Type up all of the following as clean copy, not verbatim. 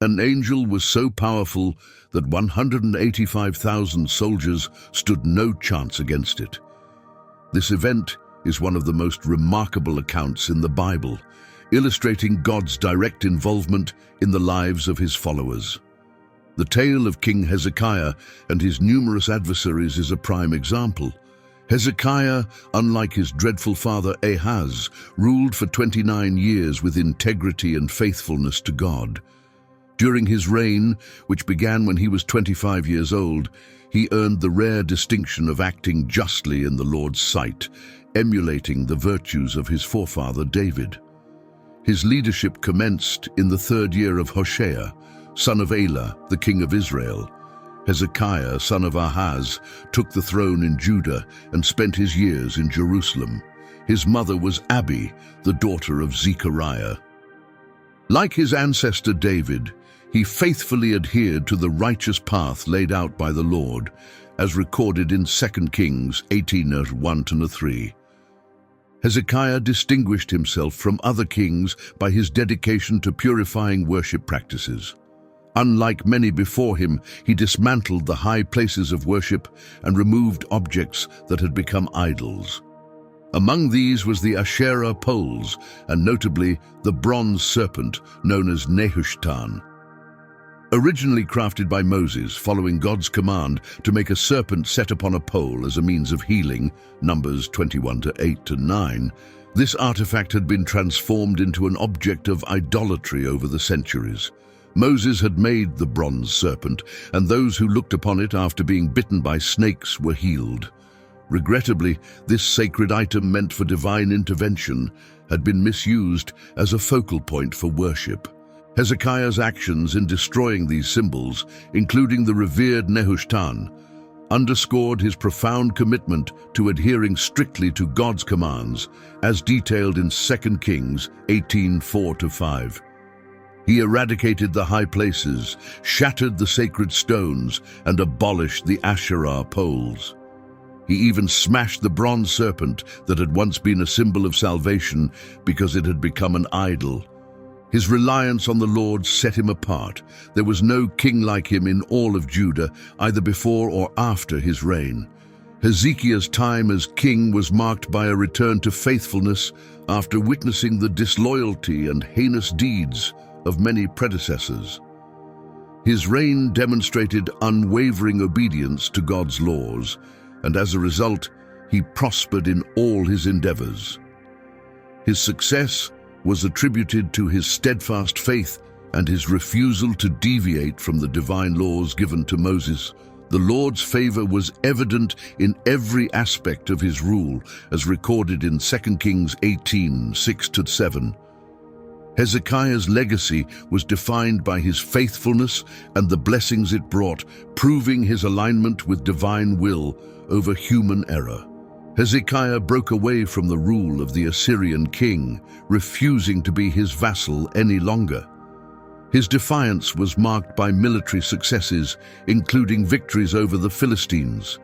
An angel was so powerful that 185,000 soldiers stood no chance against it. This event is one of the most remarkable accounts in the Bible, illustrating God's direct involvement in the lives of his followers. The tale of King Hezekiah and his numerous adversaries is a prime example. Hezekiah, unlike his dreadful father Ahaz, ruled for 29 years with integrity and faithfulness to God. During his reign, which began when he was 25 years old, he earned the rare distinction of acting justly in the Lord's sight, emulating the virtues of his forefather David. His leadership commenced in the 3rd year of Hoshea, son of Elah, the king of Israel. Hezekiah, son of Ahaz, took the throne in Judah and spent his years in Jerusalem. His mother was Abi, the daughter of Zechariah. Like his ancestor David, he faithfully adhered to the righteous path laid out by the Lord, as recorded in 2 Kings 18:1-3. Hezekiah distinguished himself from other kings by his dedication to purifying worship practices. Unlike many before him, he dismantled the high places of worship and removed objects that had become idols. Among these was the Asherah poles, and notably the bronze serpent known as Nehushtan. Originally crafted by Moses following God's command to make a serpent set upon a pole as a means of healing, Numbers 21:8-9, this artifact had been transformed into an object of idolatry over the centuries. Moses had made the bronze serpent, and those who looked upon it after being bitten by snakes were healed. Regrettably, this sacred item meant for divine intervention had been misused as a focal point for worship. Hezekiah's actions in destroying these symbols, including the revered Nehushtan, underscored his profound commitment to adhering strictly to God's commands, as detailed in 2 Kings 18:4-5. He eradicated the high places, shattered the sacred stones, and abolished the Asherah poles. He even smashed the bronze serpent that had once been a symbol of salvation because it had become an idol. His reliance on the Lord set him apart. There was no king like him in all of Judah, either before or after his reign. Hezekiah's time as king was marked by a return to faithfulness after witnessing the disloyalty and heinous deeds of many predecessors. His reign demonstrated unwavering obedience to God's laws, and as a result, he prospered in all his endeavors. His success was attributed to his steadfast faith and his refusal to deviate from the divine laws given to Moses. The Lord's favor was evident in every aspect of his rule, as recorded in 2 Kings 18:6-7. Hezekiah's legacy was defined by his faithfulness and the blessings it brought, proving his alignment with divine will over human error. Hezekiah broke away from the rule of the Assyrian king, refusing to be his vassal any longer. His defiance was marked by military successes, including victories over the Philistines,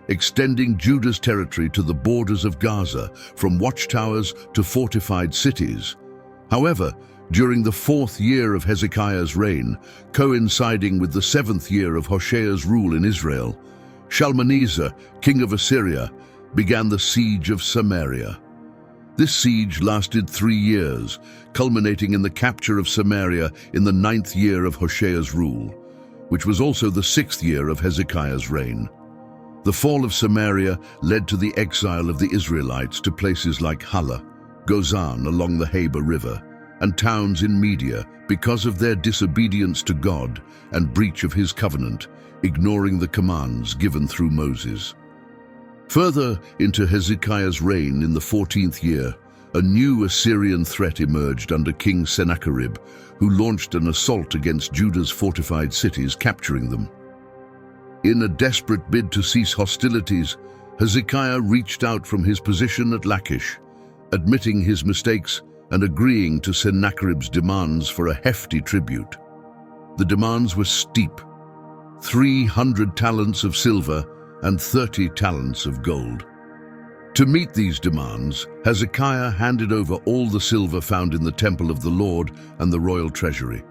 extending Judah's territory to the borders of Gaza, from watchtowers to fortified cities. However, during the 4th year of Hezekiah's reign, coinciding with the 7th year of Hoshea's rule in Israel, Shalmaneser, king of Assyria, began the siege of Samaria. This siege lasted 3 years, culminating in the capture of Samaria in the 9th year of Hoshea's rule, which was also the 6th year of Hezekiah's reign. The fall of Samaria led to the exile of the Israelites to places like Hala, Gozan along the Haber River, and towns in Media because of their disobedience to God and breach of his covenant, ignoring the commands given through Moses. Further into Hezekiah's reign in the 14th year, a new Assyrian threat emerged under King Sennacherib, who launched an assault against Judah's fortified cities, capturing them. In a desperate bid to cease hostilities, Hezekiah reached out from his position at Lachish, admitting his mistakes and agreeing to Sennacherib's demands for a hefty tribute. The demands were steep: 300 talents of silver and 30 talents of gold. To meet these demands, Hezekiah handed over all the silver found in the temple of the Lord and the royal treasury.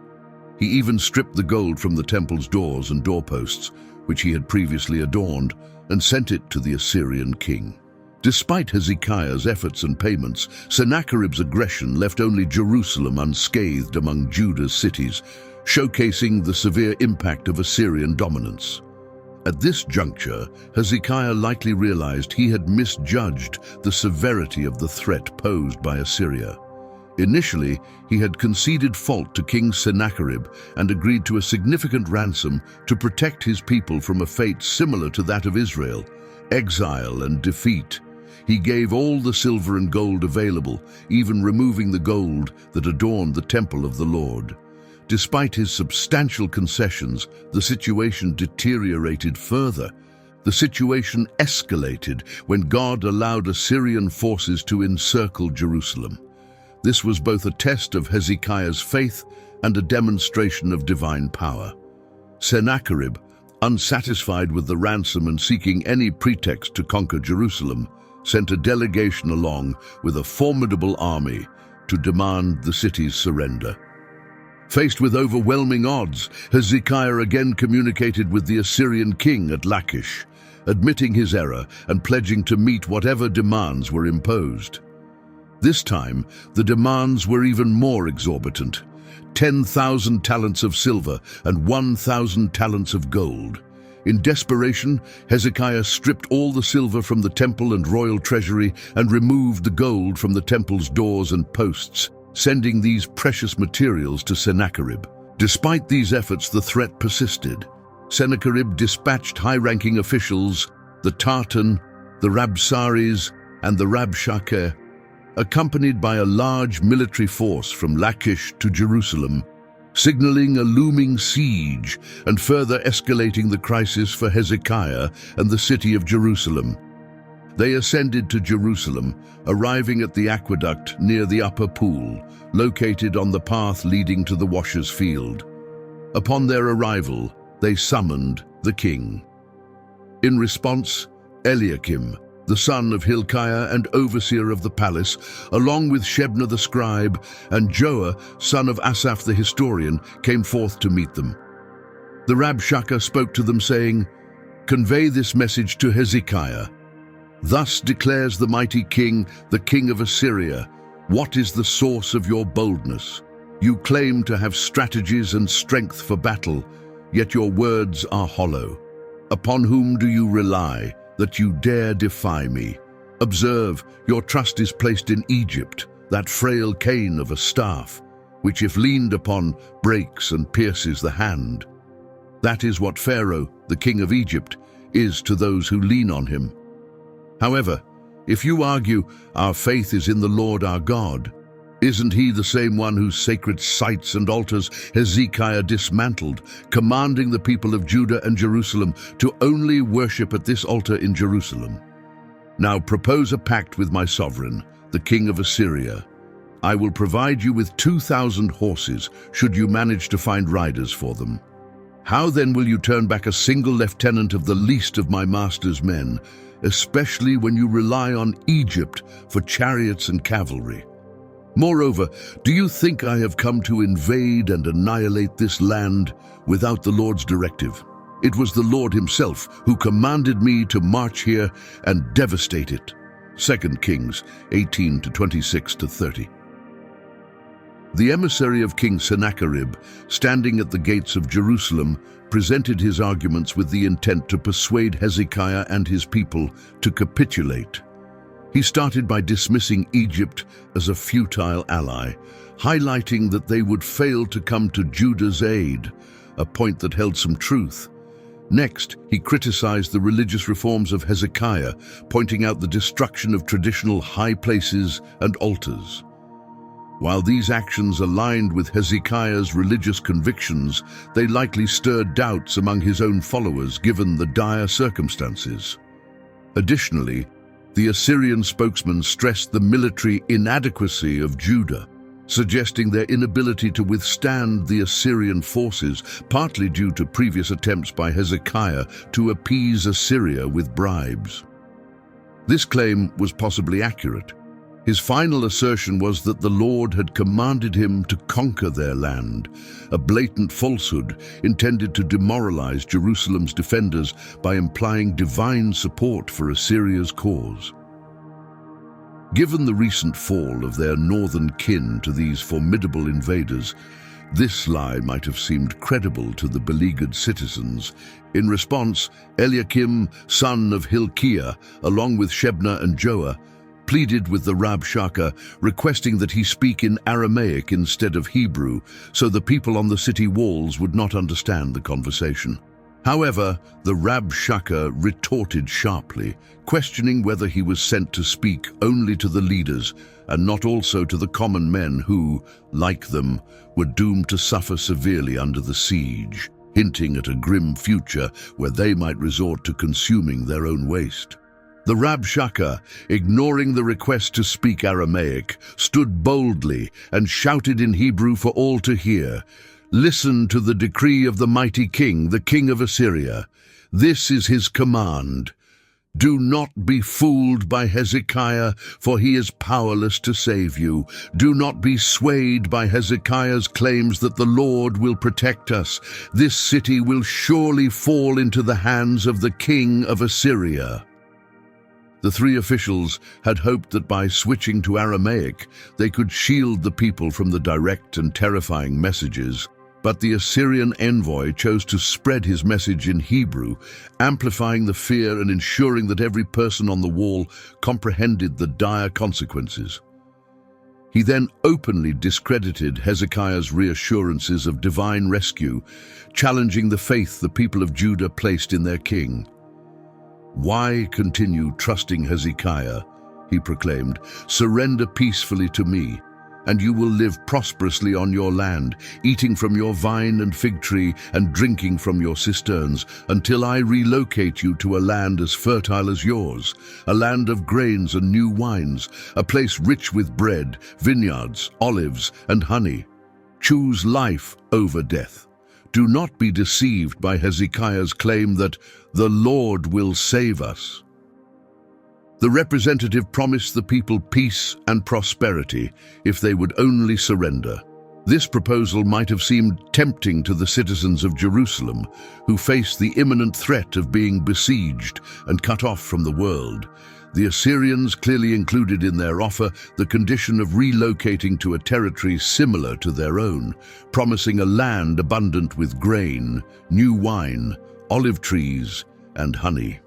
He even stripped the gold from the temple's doors and doorposts, which he had previously adorned, and sent it to the Assyrian king. Despite Hezekiah's efforts and payments, Sennacherib's aggression left only Jerusalem unscathed among Judah's cities, showcasing the severe impact of Assyrian dominance. At this juncture, Hezekiah likely realized he had misjudged the severity of the threat posed by Assyria. Initially, he had conceded fault to King Sennacherib and agreed to a significant ransom to protect his people from a fate similar to that of Israel, exile and defeat. He gave all the silver and gold available, even removing the gold that adorned the temple of the Lord. Despite his substantial concessions, the situation deteriorated further. The situation escalated when God allowed Assyrian forces to encircle Jerusalem. This was both a test of Hezekiah's faith and a demonstration of divine power. Sennacherib, unsatisfied with the ransom and seeking any pretext to conquer Jerusalem, sent a delegation along with a formidable army to demand the city's surrender. Faced with overwhelming odds, Hezekiah again communicated with the Assyrian king at Lachish, admitting his error and pledging to meet whatever demands were imposed. This time, the demands were even more exorbitant: 10,000 talents of silver and 1,000 talents of gold. In desperation, Hezekiah stripped all the silver from the temple and royal treasury and removed the gold from the temple's doors and posts, sending these precious materials to Sennacherib. Despite these efforts, the threat persisted. Sennacherib dispatched high-ranking officials, the Tartan, the Rabsaris, and the Rabshakeh, accompanied by a large military force from Lachish to Jerusalem, signaling a looming siege and further escalating the crisis for Hezekiah and the city of Jerusalem. They ascended to Jerusalem, arriving at the aqueduct near the upper pool, located on the path leading to the washer's field. Upon their arrival, they summoned the king. In response, Eliakim, the son of Hilkiah and overseer of the palace, along with Shebna the scribe and Joah, son of Asaph the historian, came forth to meet them. The Rabshakeh spoke to them, saying, "Convey this message to Hezekiah. Thus declares the mighty king, the king of Assyria, what is the source of your boldness? You claim to have strategies and strength for battle, yet your words are hollow. Upon whom do you rely, that you dare defy me? Observe, your trust is placed in Egypt, that frail cane of a staff, which if leaned upon, breaks and pierces the hand. That is what Pharaoh, the king of Egypt, is to those who lean on him. However, if you argue, our faith is in the Lord our God, isn't he the same one whose sacred sites and altars Hezekiah dismantled, commanding the people of Judah and Jerusalem to only worship at this altar in Jerusalem? Now propose a pact with my sovereign, the king of Assyria. I will provide you with 2,000 horses, should you manage to find riders for them. How then will you turn back a single lieutenant of the least of my master's men, especially when you rely on Egypt for chariots and cavalry? Moreover, do you think I have come to invade and annihilate this land without the Lord's directive? It was the Lord himself who commanded me to march here and devastate it." 2 Kings 18:26-30. The emissary of King Sennacherib, standing at the gates of Jerusalem, presented his arguments with the intent to persuade Hezekiah and his people to capitulate. He started by dismissing Egypt as a futile ally, highlighting that they would fail to come to Judah's aid, a point that held some truth. Next, he criticized the religious reforms of Hezekiah, pointing out the destruction of traditional high places and altars. While these actions aligned with Hezekiah's religious convictions, they likely stirred doubts among his own followers given the dire circumstances. Additionally, the Assyrian spokesman stressed the military inadequacy of Judah, suggesting their inability to withstand the Assyrian forces, partly due to previous attempts by Hezekiah to appease Assyria with bribes. This claim was possibly accurate. His final assertion was that the Lord had commanded him to conquer their land, a blatant falsehood intended to demoralize Jerusalem's defenders by implying divine support for Assyria's cause. Given the recent fall of their northern kin to these formidable invaders, this lie might have seemed credible to the beleaguered citizens. In response, Eliakim, son of Hilkiah, along with Shebna and Joah, pleaded with the Rabshakeh, requesting that he speak in Aramaic instead of Hebrew, so the people on the city walls would not understand the conversation. However, the Rabshakeh retorted sharply, questioning whether he was sent to speak only to the leaders and not also to the common men who, like them, were doomed to suffer severely under the siege, hinting at a grim future where they might resort to consuming their own waste. The Rabshakeh, ignoring the request to speak Aramaic, stood boldly and shouted in Hebrew for all to hear, "Listen to the decree of the mighty king, the king of Assyria. This is his command. Do not be fooled by Hezekiah, for he is powerless to save you. Do not be swayed by Hezekiah's claims that the Lord will protect us. This city will surely fall into the hands of the king of Assyria." The three officials had hoped that by switching to Aramaic, they could shield the people from the direct and terrifying messages. But the Assyrian envoy chose to spread his message in Hebrew, amplifying the fear and ensuring that every person on the wall comprehended the dire consequences. He then openly discredited Hezekiah's reassurances of divine rescue, challenging the faith the people of Judah placed in their king. "Why continue trusting Hezekiah?" he proclaimed. "Surrender peacefully to me, and you will live prosperously on your land, eating from your vine and fig tree and drinking from your cisterns, until I relocate you to a land as fertile as yours, a land of grains and new wines, a place rich with bread, vineyards, olives, and honey. Choose life over death. Do not be deceived by Hezekiah's claim that the Lord will save us." The representative promised the people peace and prosperity if they would only surrender. This proposal might have seemed tempting to the citizens of Jerusalem, who faced the imminent threat of being besieged and cut off from the world. The Assyrians clearly included in their offer the condition of relocating to a territory similar to their own, promising a land abundant with grain, new wine, olive trees, and honey.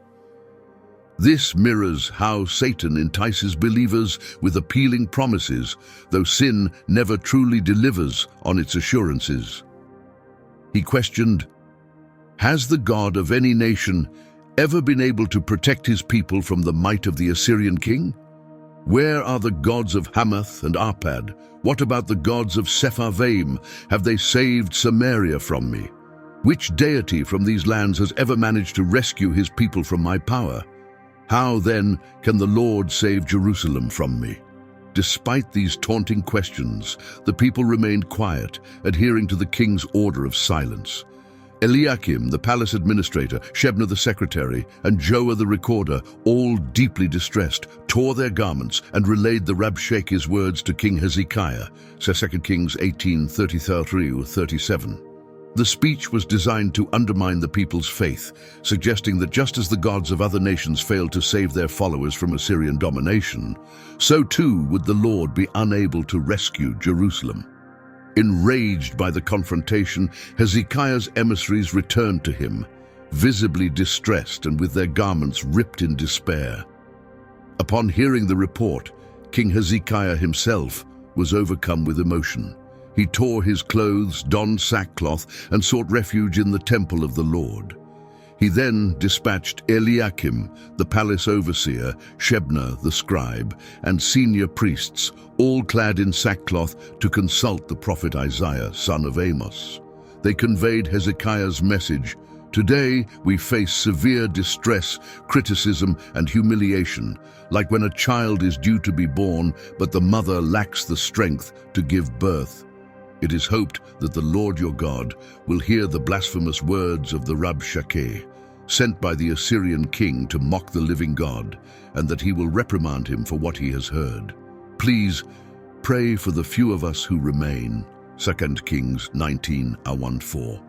This mirrors how Satan entices believers with appealing promises, though sin never truly delivers on its assurances. He questioned, "Has the God of any nation ever been able to protect his people from the might of the Assyrian king? Where are the gods of Hamath and Arpad? What about the gods of Sepharvaim? Have they saved Samaria from me? Which deity from these lands has ever managed to rescue his people from my power? How, then, can the Lord save Jerusalem from me?" Despite these taunting questions, the people remained quiet, adhering to the king's order of silence. Eliakim, the palace administrator, Shebna the secretary, and Joah the recorder, all deeply distressed, tore their garments and relayed the Rabshakeh's words to King Hezekiah, 2 Kings 18:33-37. The speech was designed to undermine the people's faith, suggesting that just as the gods of other nations failed to save their followers from Assyrian domination, so too would the Lord be unable to rescue Jerusalem. Enraged by the confrontation, Hezekiah's emissaries returned to him, visibly distressed and with their garments ripped in despair. Upon hearing the report, King Hezekiah himself was overcome with emotion. He tore his clothes, donned sackcloth, and sought refuge in the temple of the Lord. He then dispatched Eliakim, the palace overseer, Shebna, the scribe, and senior priests, all clad in sackcloth, to consult the prophet Isaiah, son of Amos. They conveyed Hezekiah's message: "Today we face severe distress, criticism, and humiliation, like when a child is due to be born, but the mother lacks the strength to give birth. It is hoped that the Lord your God will hear the blasphemous words of the Rabshakeh, sent by the Assyrian king to mock the living God, and that he will reprimand him for what he has heard. please pray for the few of us who remain. 2 Kings 19:1-4.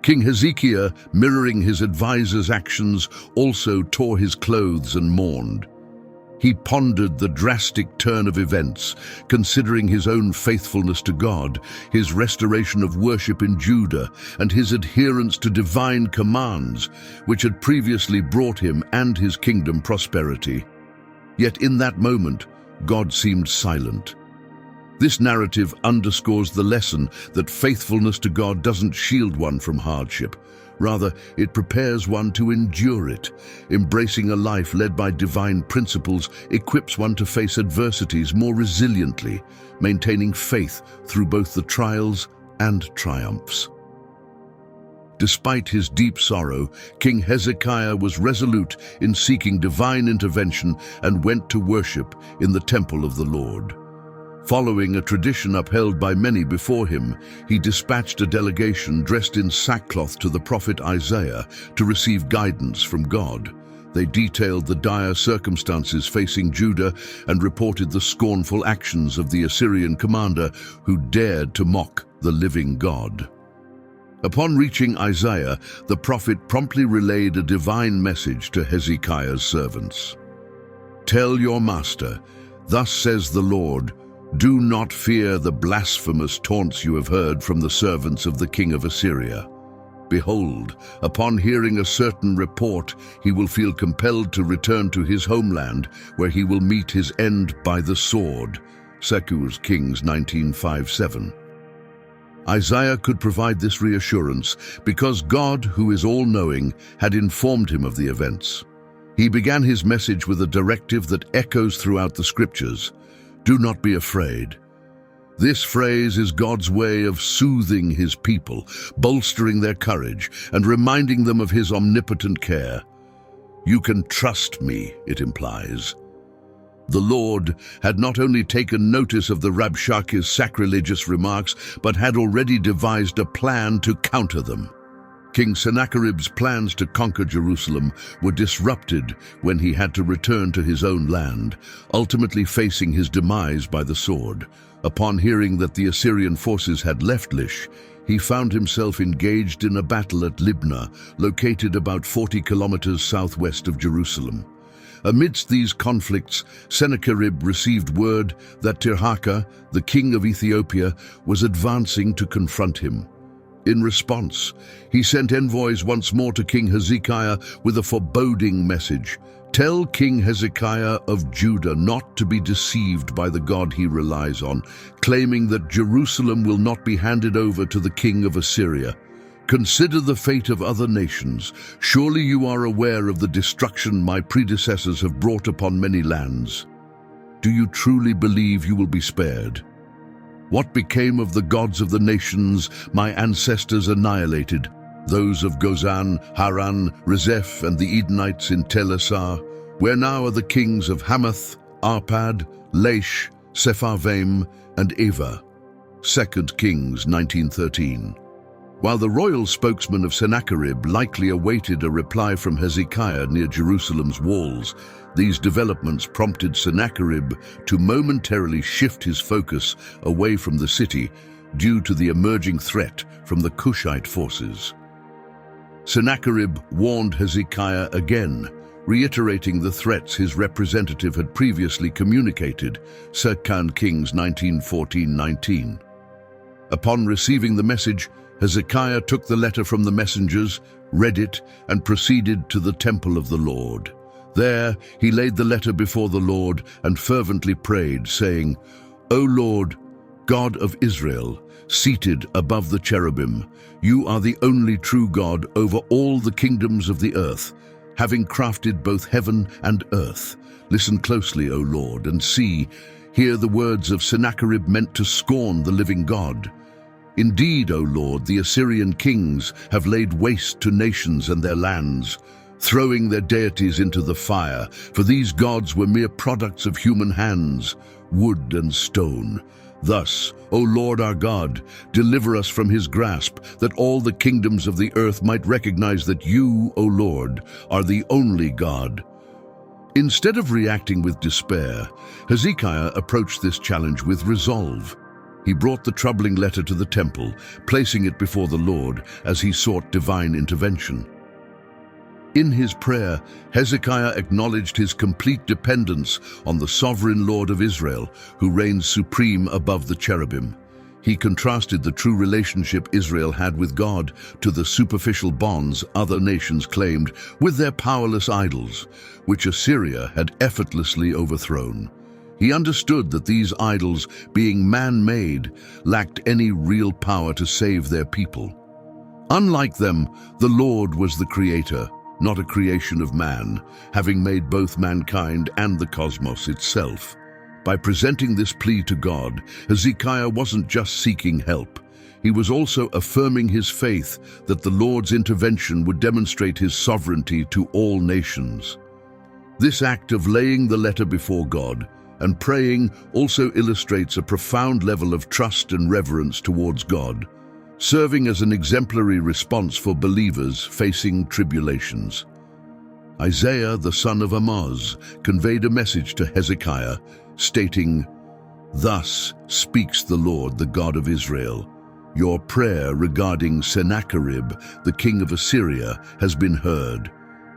King Hezekiah, mirroring his advisor's actions, also tore his clothes and mourned. He pondered the drastic turn of events, considering his own faithfulness to God, his restoration of worship in Judah, and his adherence to divine commands, which had previously brought him and his kingdom prosperity. Yet in that moment, God seemed silent. This narrative underscores the lesson that faithfulness to God doesn't shield one from hardship. Rather, it prepares one to endure it. Embracing a life led by divine principles equips one to face adversities more resiliently, maintaining faith through both the trials and triumphs. Despite his deep sorrow, King Hezekiah was resolute in seeking divine intervention and went to worship in the temple of the Lord. Following a tradition upheld by many before him, he dispatched a delegation dressed in sackcloth to the prophet Isaiah to receive guidance from God. They detailed the dire circumstances facing Judah and reported the scornful actions of the Assyrian commander who dared to mock the living God. Upon reaching Isaiah, the prophet promptly relayed a divine message to Hezekiah's servants. "Tell your master, thus says the Lord, do not fear the blasphemous taunts you have heard from the servants of the king of Assyria. Behold, upon hearing a certain report, he will feel compelled to return to his homeland, where he will meet his end by the sword." 2 Kings 19:5-7. Isaiah could provide this reassurance because God, who is all-knowing, had informed him of the events. He began his message with a directive that echoes throughout the scriptures: "Do not be afraid." This phrase is God's way of soothing his people, bolstering their courage, and reminding them of his omnipotent care. "You can trust me," it implies. The Lord had not only taken notice of the Rabshakeh's sacrilegious remarks, but had already devised a plan to counter them. King Sennacherib's plans to conquer Jerusalem were disrupted when he had to return to his own land, ultimately facing his demise by the sword. Upon hearing that the Assyrian forces had left Lish, he found himself engaged in a battle at Libnah, located about 40 kilometers southwest of Jerusalem. Amidst these conflicts, Sennacherib received word that Tirhakah, the king of Ethiopia, was advancing to confront him. In response, he sent envoys once more to King Hezekiah with a foreboding message. "Tell King Hezekiah of Judah not to be deceived by the God he relies on, claiming that Jerusalem will not be handed over to the king of Assyria. Consider the fate of other nations. Surely you are aware of the destruction my predecessors have brought upon many lands. Do you truly believe you will be spared? What became of the gods of the nations my ancestors annihilated, those of Gozan, Haran, Rezeph, and the Edenites in Tel-Assar? Where now are the kings of Hamath, Arpad, Laish, Sepharvaim, and Eva?" 2 Kings 19:13. While the royal spokesman of Sennacherib likely awaited a reply from Hezekiah near Jerusalem's walls, these developments prompted Sennacherib to momentarily shift his focus away from the city due to the emerging threat from the Cushite forces. Sennacherib warned Hezekiah again, reiterating the threats his representative had previously communicated, 2 Kings 19:14-19. Upon receiving the message, Hezekiah took the letter from the messengers, read it, and proceeded to the temple of the Lord. There he laid the letter before the Lord and fervently prayed, saying, "O Lord, God of Israel, seated above the cherubim, you are the only true God over all the kingdoms of the earth, having crafted both heaven and earth. Listen closely, O Lord, and see, hear the words of Sennacherib meant to scorn the living God. Indeed, O Lord, the Assyrian kings have laid waste to nations and their lands, throwing their deities into the fire, for these gods were mere products of human hands, wood and stone. Thus, O Lord our God, deliver us from his grasp, that all the kingdoms of the earth might recognize that you, O Lord, are the only God. Instead of reacting with despair, Hezekiah approached this challenge with resolve. He brought the troubling letter to the temple, placing it before the Lord as he sought divine intervention. In his prayer, Hezekiah acknowledged his complete dependence on the sovereign Lord of Israel, who reigns supreme above the cherubim. He contrasted the true relationship Israel had with God to the superficial bonds other nations claimed with their powerless idols, which Assyria had effortlessly overthrown. He understood that these idols, being man-made, lacked any real power to save their people. Unlike them, the Lord was the creator, not a creation of man, having made both mankind and the cosmos itself. By presenting this plea to God, Hezekiah wasn't just seeking help. He was also affirming his faith that the Lord's intervention would demonstrate his sovereignty to all nations. This act of laying the letter before God and praying also illustrates a profound level of trust and reverence towards God, serving as an exemplary response for believers facing tribulations. Isaiah, the son of Amoz, conveyed a message to Hezekiah, stating, "Thus speaks the Lord, the God of Israel. Your prayer regarding Sennacherib, the king of Assyria, has been heard.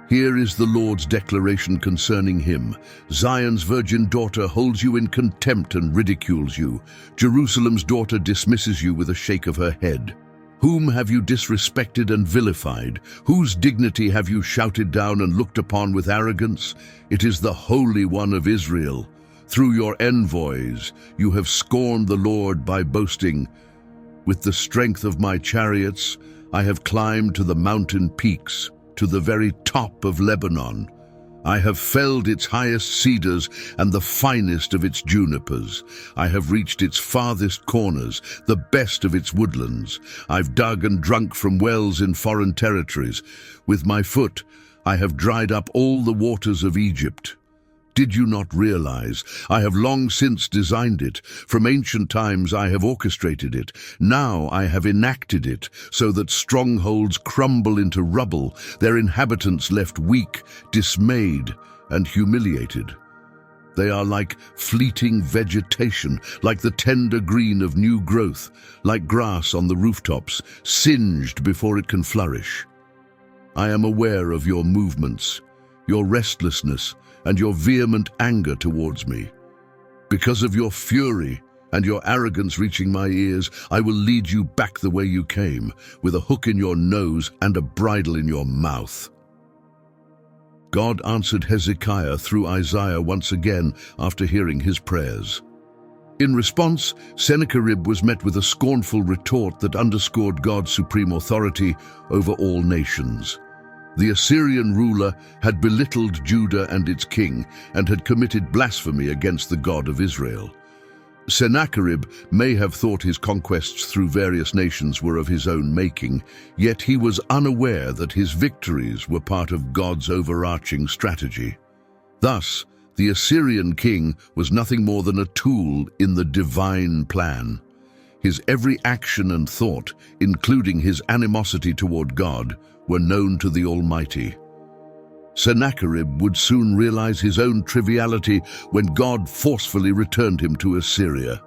Here is the Lord's declaration concerning him. Zion's virgin daughter holds you in contempt and ridicules you. Jerusalem's daughter dismisses you with a shake of her head. Whom have you disrespected and vilified? Whose dignity have you shouted down and looked upon with arrogance? It is the Holy One of Israel. Through your envoys, you have scorned the Lord by boasting. With the strength of my chariots, I have climbed to the mountain peaks, to the very top of Lebanon. I have felled its highest cedars and the finest of its junipers. I have reached its farthest corners, the best of its woodlands. I've dug and drunk from wells in foreign territories. With my foot, I have dried up all the waters of Egypt. Did you not realize? I have long since designed it. From ancient times I have orchestrated it. Now I have enacted it, so that strongholds crumble into rubble, their inhabitants left weak, dismayed, and humiliated. They are like fleeting vegetation, like the tender green of new growth, like grass on the rooftops, singed before it can flourish. I am aware of your movements, your restlessness, and your vehement anger towards me. Because of your fury and your arrogance reaching my ears, I will lead you back the way you came, with a hook in your nose and a bridle in your mouth." God answered Hezekiah through Isaiah once again after hearing his prayers. In response, Sennacherib was met with a scornful retort that underscored God's supreme authority over all nations. The Assyrian ruler had belittled Judah and its king and had committed blasphemy against the God of Israel. Sennacherib may have thought his conquests through various nations were of his own making, yet he was unaware that his victories were part of God's overarching strategy. Thus, the Assyrian king was nothing more than a tool in the divine plan. His every action and thought, including his animosity toward God, were known to the Almighty. Sennacherib would soon realize his own triviality when God forcefully returned him to Assyria.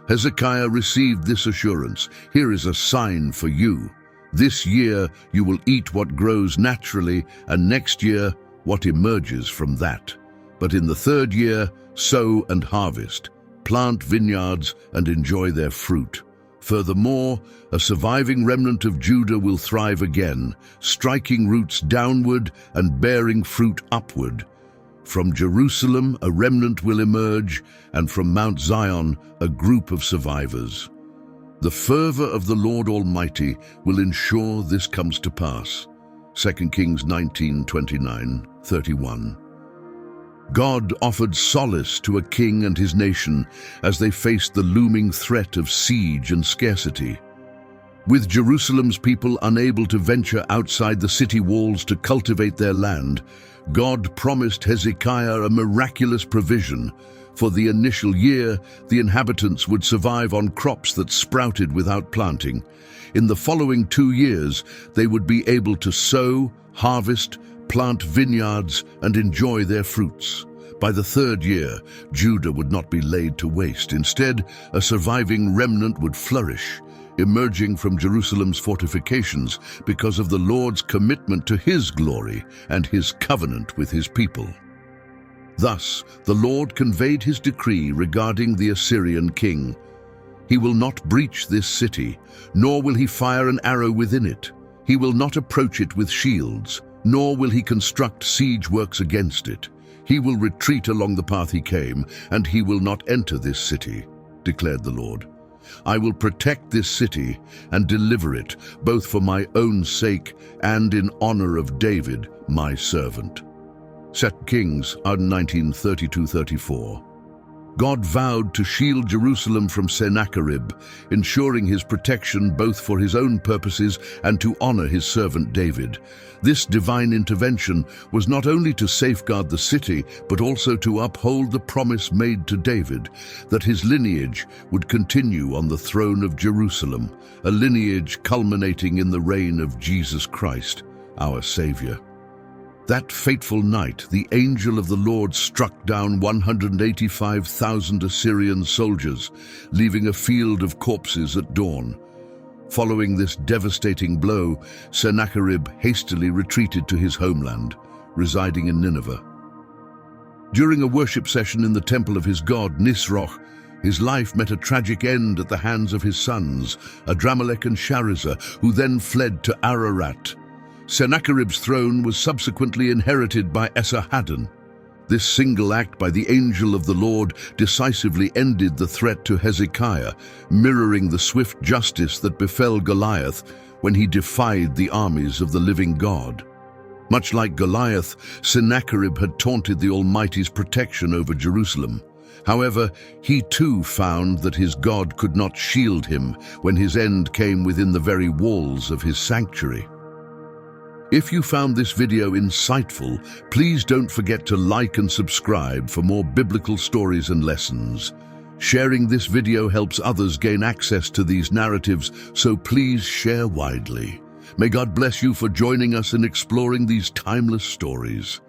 Hezekiah received this assurance: "Here is a sign for you. This year you will eat what grows naturally, and next year what emerges from that. But in the third year, sow and harvest, plant vineyards and enjoy their fruit. Furthermore, a surviving remnant of Judah will thrive again, striking roots downward and bearing fruit upward. From Jerusalem a remnant will emerge, and from Mount Zion a group of survivors. The fervor of the Lord Almighty will ensure this comes to pass." 2 Kings 19:29-31. God offered solace to a king and his nation as they faced the looming threat of siege and scarcity. With Jerusalem's people unable to venture outside the city walls to cultivate their land, God promised Hezekiah a miraculous provision. For the initial year, the inhabitants would survive on crops that sprouted without planting. In the following 2 years, they would be able to sow, harvest, plant vineyards and enjoy their fruits. By the third year, Judah would not be laid to waste. Instead, a surviving remnant would flourish, emerging from Jerusalem's fortifications because of the Lord's commitment to his glory and his covenant with his people. Thus, the Lord conveyed his decree regarding the Assyrian king. He will not breach this city, nor will he fire an arrow within it. He will not approach it with shields, nor will he construct siege works against it. He will retreat along the path he came, and he will not enter this city, declared the Lord. I will protect this city and deliver it, both for my own sake and in honor of David, my servant. 2 Kings 19:32-34. God vowed to shield Jerusalem from Sennacherib, ensuring his protection both for his own purposes and to honor his servant David. This divine intervention was not only to safeguard the city, but also to uphold the promise made to David, that his lineage would continue on the throne of Jerusalem, a lineage culminating in the reign of Jesus Christ, our Savior. That fateful night, the angel of the Lord struck down 185,000 Assyrian soldiers, leaving a field of corpses at dawn. Following this devastating blow, Sennacherib hastily retreated to his homeland, residing in Nineveh. During a worship session in the temple of his god Nisroch, his life met a tragic end at the hands of his sons, Adramelech and Sharezer, who then fled to Ararat. Sennacherib's throne was subsequently inherited by Esarhaddon. This single act by the angel of the Lord decisively ended the threat to Hezekiah, mirroring the swift justice that befell Goliath when he defied the armies of the living God. Much like Goliath, Sennacherib had taunted the Almighty's protection over Jerusalem. However, he too found that his God could not shield him when his end came within the very walls of his sanctuary. If you found this video insightful, please don't forget to like and subscribe for more biblical stories and lessons. Sharing this video helps others gain access to these narratives, so please share widely. May God bless you for joining us in exploring these timeless stories.